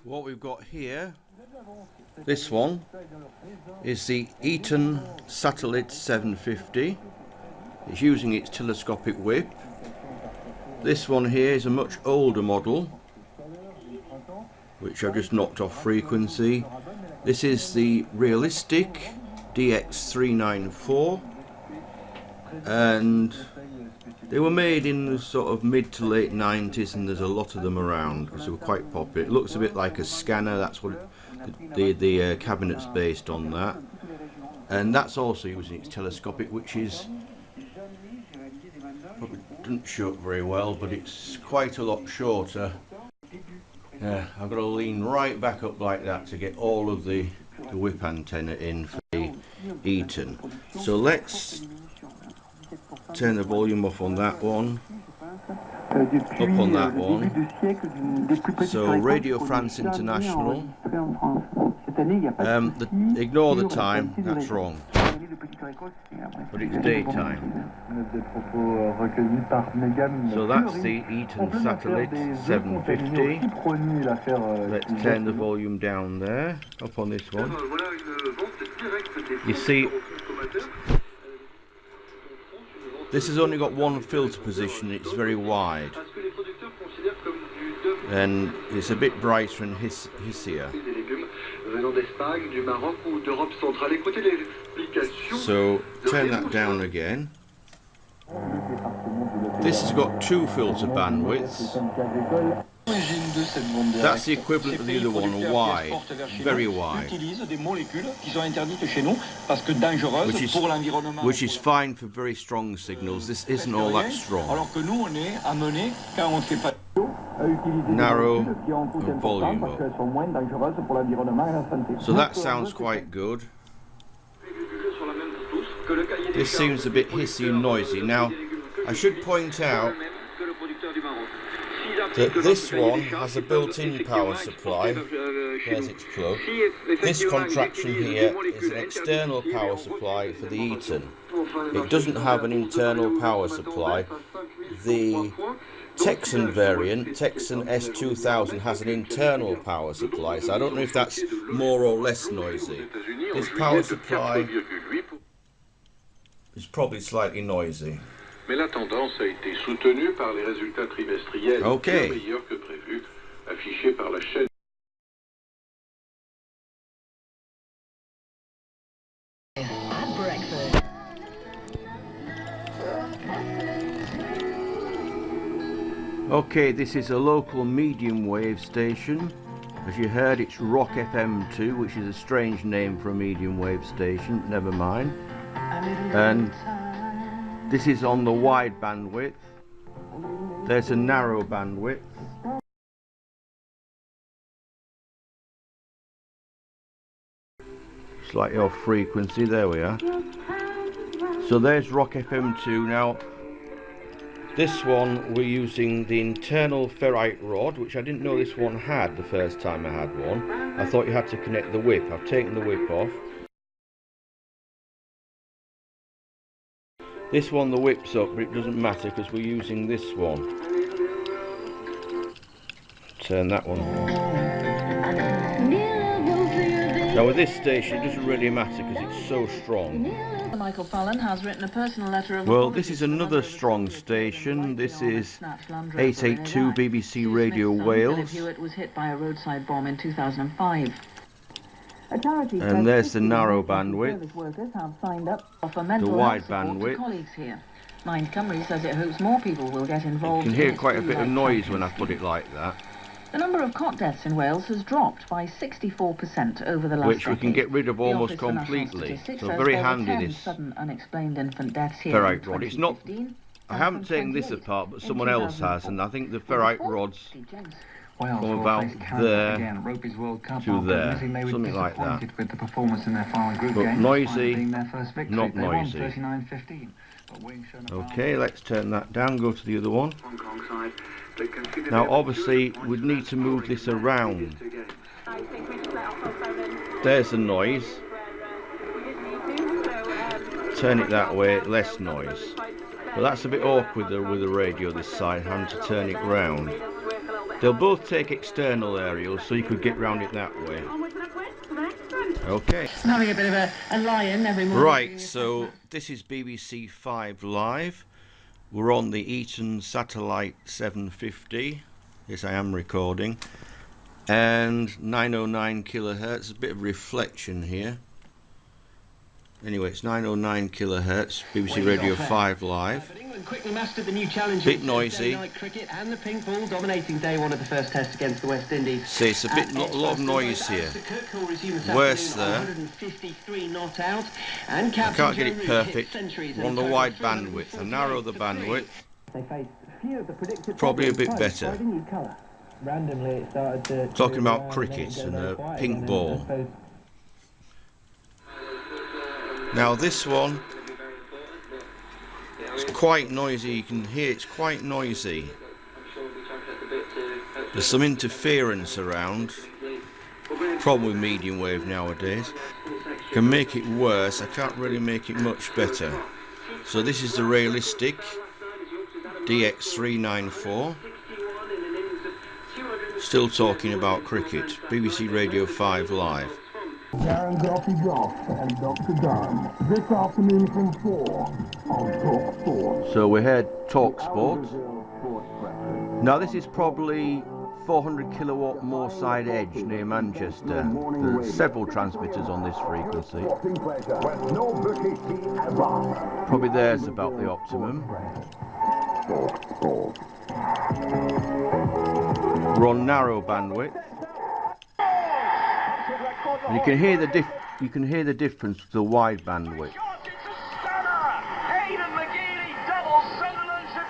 what we've got here, this one is the Eton Satellit 750. It's using its telescopic whip. This one here is a much older model, which I've just knocked off frequency. This is the realistic DX394, and they were made in the sort of mid to late 90s, and there's a lot of them around because they were quite popular. It looks a bit like a scanner, that's what the cabinet's based on that, and that's also using its telescopic, which is probably doesn't show up very well, but it's quite a lot shorter. I've got to lean right back up like that to get all of the whip antenna in for the Eton. So let's turn the volume off on that one, up on that one. So Radio France International, ignore the time, that's wrong, but it's daytime. So that's the Eton Satellit 750. Let's turn the volume down there, up on this one. You see, this has only got one filter position, it's very wide, and it's a bit brighter and hissier. So turn that down again. This has got two filter bandwidths. That's the equivalent of the other one, wide, very wide, which is fine for very strong signals. This isn't all that strong. Narrow and volume up. So that sounds quite good. This seems a bit hissy and noisy. Now, I should point out that this one has a built-in power supply. There's its plug. This contraption here is an external power supply for the Eton. It doesn't have an internal power supply. The Texan variant, Texan S2000, has an internal power supply, so I don't know if that's more or less noisy. This power supply is probably slightly noisy. Mais la tendance a été soutenue par les résultats trimestriels bien meilleurs que prévu, affichés par la chaîne. Okay, this is a local medium wave station. As you heard, it's Rock FM2, which is a strange name for a medium wave station, never mind. And this is on the wide bandwidth. There's a narrow bandwidth. Slightly off frequency, there we are. So there's Rock FM2. Now, this one we're using the internal ferrite rod, which I didn't know this one had the first time I had one. I thought you had to connect the whip. I've taken the whip off. This one, the whip's up, but it doesn't matter because we're using this one. Turn that one. Now with this station, it doesn't really matter because it's so strong. Michael Fallon has written a personal letter of well, this is another strong station. This is 882 BBC Radio Wales. It was hit by a roadside bomb in 2005. And there's the narrow bandwidth, the wide bandwidth. Mind Cymru says it hopes more people will get involved. You can hear quite a bit of noise when I put it like that. The number of cot deaths in Wales has dropped by 64% over the last which we can get rid of almost completely. So very handy, this sudden unexplained infant deaths here ferrite rod. It's not, I haven't taken this apart, but someone else has, and I think the ferrite rods from about there to there, something like that. But noisy, not noisy. Okay, let's turn that down, go to the other one. Now obviously we'd need to move this around. There's the noise. Turn it that way, less noise. But that's a bit awkward with the radio this side, having to turn it round. They'll both take external aerials, so you could get round it that way. Okay. I'm having a bit of a lie-in every morning. Right, so this is BBC 5 Live. We're on the Eton Satellit 750. Yes, I am recording. And 909 kilohertz. A bit of reflection here. Anyway, it's 909 kilohertz. BBC Radio 5 Live. Quickly mastered the new challenge. Bit noisy. Night cricket and the pink ball dominating day one of the first test against the West Indies. See, it's a bit lot of noise here. Worse there. I can't get it perfect. We're on the wide bandwidth. I narrow the bandwidth. Probably a bit better. Talking about cricket and a pink ball. Now this one, it's quite noisy. You can hear it's quite noisy. There's some interference around. Problem with medium wave nowadays. Can make it worse. I can't really make it much better. So this is the realistic DX394. Still talking about cricket. BBC Radio 5 Live. Darren Goffy Goff and Dr. Dunn this afternoon from 4 on Talk Sport. So we heard Talk Sport. Now this is probably 400 kilowatt Moorside Edge near Manchester. There's several transmitters on this frequency. Probably there's about the optimum. We're on narrow bandwidth. And you can hear the difference to the wide bandwidth.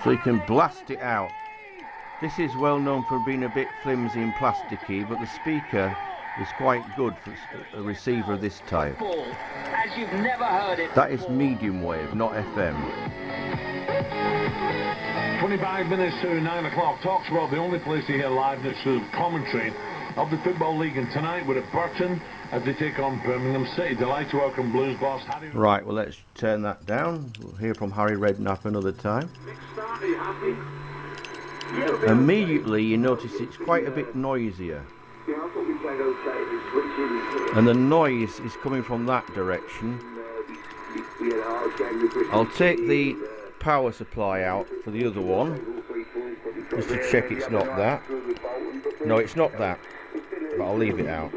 So you can blast it out. This is well known for being a bit flimsy and plasticky, but the speaker is quite good for a receiver of this type. That is medium wave, not FM. 25 minutes to 9 o'clock. Talk Sport, the only place to hear liveness of commentary of the Football League. And tonight we're at Burton as they take on Birmingham City. Delighted to welcome Blues boss Harry. Right, well let's turn that down. We'll hear from Harry Redknapp another time. Immediately you notice it's quite a bit noisier. And the noise is coming from that direction. I'll take the power supply out for the other one, just to check it's not that. No, it's not that, but I'll leave it out.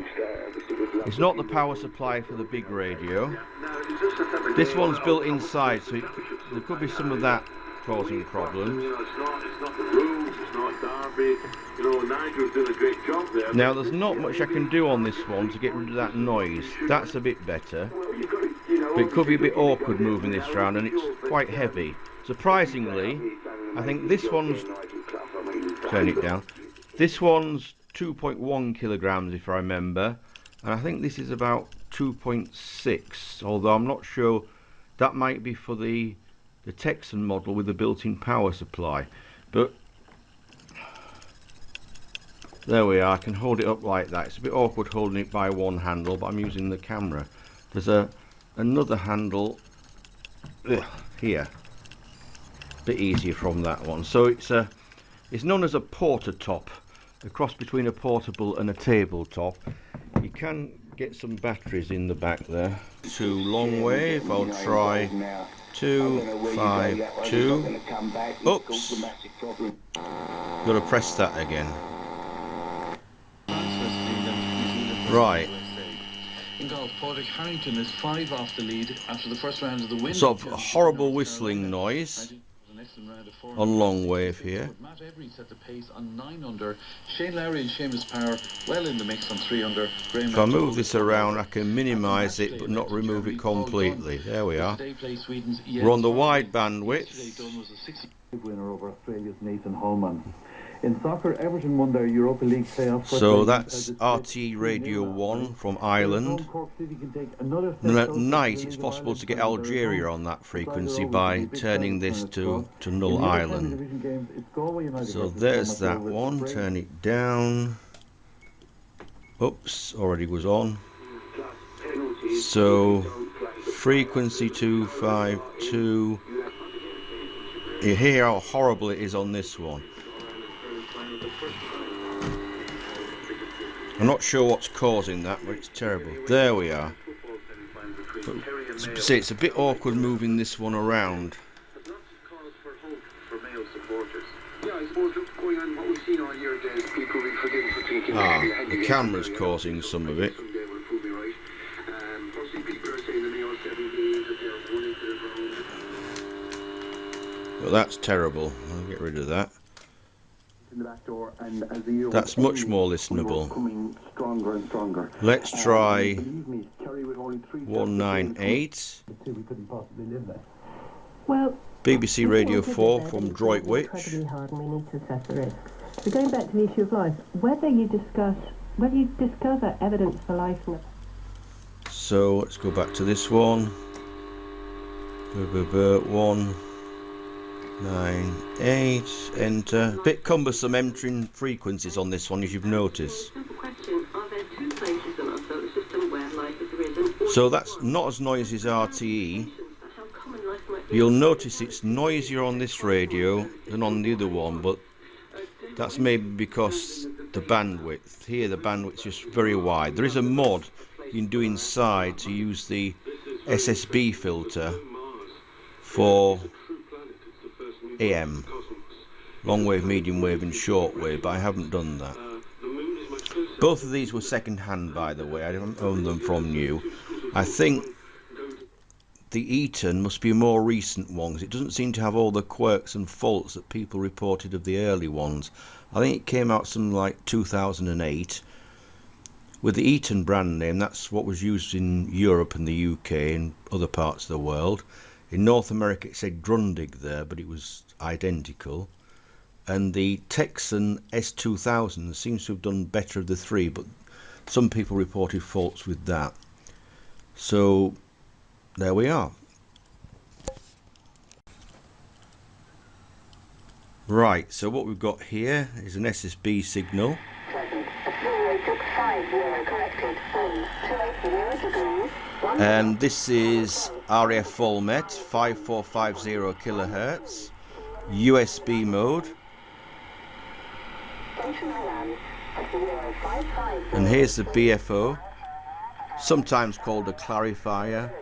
It's not the power supply for the big radio. This one's built inside, so there could be some of that causing problems. Now there's not much I can do on this one to get rid of that noise. That's a bit better, but it could be a bit awkward moving this around, and it's quite heavy. Surprisingly, I think this one's, turn it down, this one's 2.1 kilograms if I remember, and I think this is about 2.6, although I'm not sure. That might be for the Texan model with the built-in power supply. But there we are. I can hold it up like that. It's a bit awkward holding it by one handle, but I'm using the camera. There's another handle here, a bit easier from that one. So it's known as a porter top, a cross between a portable and a tabletop. You can get some batteries in the back there. To long wave, I'll try 252. Oops, got to press that again. Right. In golf, Padraig Harrington is 5 off the lead after the first round of the win. Sort of a horrible whistling noise on long wave here. Matt Every set the pace on 9 under. Shane Lowry and Seamus Power well in the mix on 3 under. If I move this around, I can minimise it but not remove it completely. There we are. We're on the wide bandwidth. Winner over Australia's Nathan Holman. In soccer, Everton won their Europa League playoff. So that's RT Radio 1 from Ireland. And at night it's possible to get Algeria on that frequency by turning this to Null Island. So there's that one. Turn it down. Oops, already was on. So frequency 252. You hear how horrible it is on this one. I'm not sure what's causing that, but it's terrible. There we are. But as you see, it's a bit awkward moving this one around. Ah, the camera's causing some of it. Well, that's terrible. I'll get rid of that. That's much more listenable. Let's try 198. Well, BBC Radio 4 from Droitwich. Hard and we need to assess the risks. So going back to the issue of life, whether you discover evidence for life in the... So let's go back to this one. 198, enter. Bit cumbersome entering frequencies on this one, as you've noticed. So that's not as noisy as RTE. You'll notice it's noisier on this radio than on the other one, but that's maybe because the bandwidth. Here the bandwidth's just very wide. There is a mod you can do inside to use the SSB filter for AM, long wave, medium wave and short wave, but I haven't done that. Both of these were second hand, by the way. I don't own them from new. I think the Eton must be a more recent one, because it doesn't seem to have all the quirks and faults that people reported of the early ones. I think it came out something like 2008. With the Eton brand name, that's what was used in Europe and the UK and other parts of the world. In North America it said Grundig there, but it was identical. And the Texan S2000 seems to have done better of the three, but some people reported faults with that. So there we are. Right, so what we've got here is an SSB signal. And this is RF Volmet 5450 kilohertz, USB mode. And here's the BFO, sometimes called a clarifier.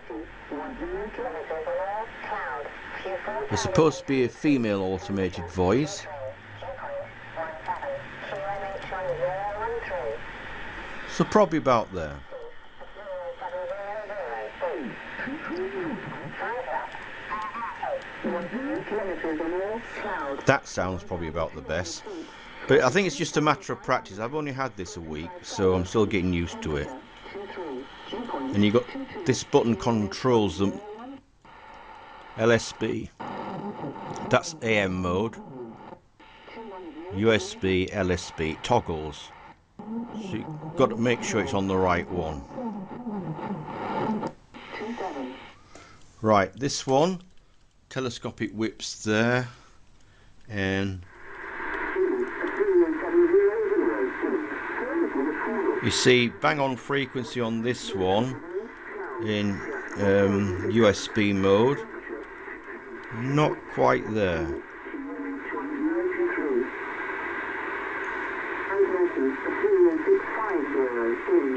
It's supposed to be a female automated voice. So probably about there. That sounds probably about the best. But I think it's just a matter of practice. I've only had this a week, so I'm still getting used to it. And you got this button controls them. LSB. That's AM mode. USB, LSB, toggles. So you've got to make sure it's on the right one. Right, this one, telescopic whips there, and you see bang on frequency on this one in USB mode, not quite there.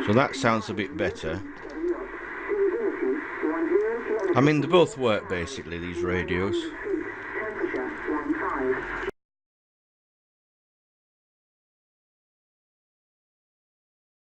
So that sounds a bit better. I mean, they both work basically, these radios.